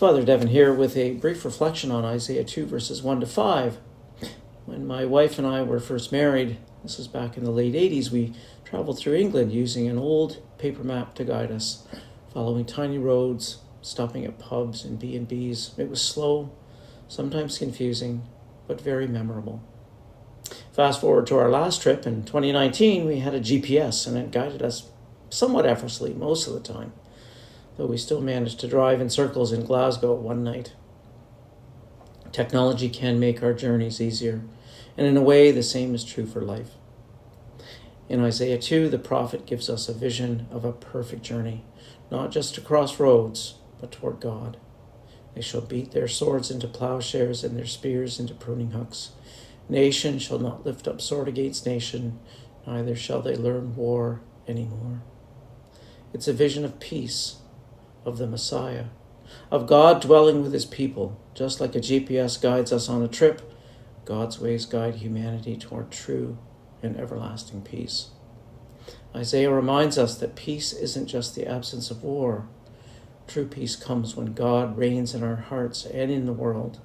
Father Devon here with a brief reflection on Isaiah 2 verses 1 to 5. When my wife and I were first married, this was back in the late 80s, we traveled through England using an old paper map to guide us, following tiny roads, stopping at pubs and B&Bs. It was slow, sometimes confusing, but very memorable. Fast forward to our last trip in 2019, we had a GPS and it guided us somewhat effortlessly most of the time, though we still managed to drive in circles in Glasgow one night. Technology can make our journeys easier, and in a way, the same is true for life. In Isaiah 2, the prophet gives us a vision of a perfect journey, not just to cross roads, but toward God. They shall beat their swords into plowshares and their spears into pruning hooks. Nation shall not lift up sword against nation, neither shall they learn war anymore. It's a vision of peace, of the Messiah, of God dwelling with his people. Just like a GPS guides us on a trip, God's ways guide humanity toward true and everlasting peace. Isaiah reminds us that peace isn't just the absence of war. True peace comes when God reigns in our hearts and in the world.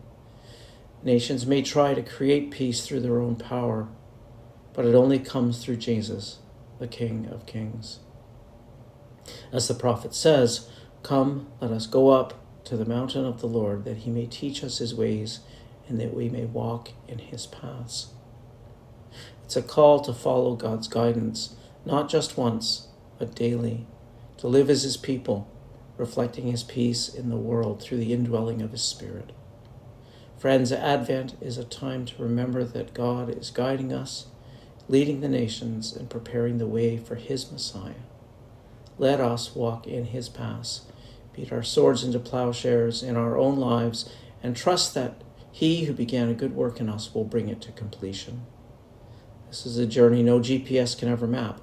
Nations may try to create peace through their own power, but it only comes through Jesus, the King of Kings. As the prophet says, "Come, let us go up to the mountain of the Lord, that he may teach us his ways, and that we may walk in his paths." It's a call to follow God's guidance, not just once, but daily, to live as his people, reflecting his peace in the world through the indwelling of his Spirit. Friends, Advent is a time to remember that God is guiding us, leading the nations, and preparing the way for his Messiah. Let us walk in his paths, beat our swords into plowshares in our own lives, and trust that he who began a good work in us will bring it to completion. This is a journey no GPS can ever map,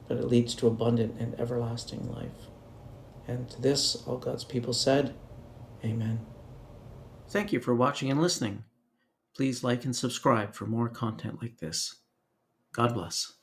but it leads to abundant and everlasting life. And to this, all God's people said, Amen. Thank you for watching and listening. Please like and subscribe for more content like this. God bless.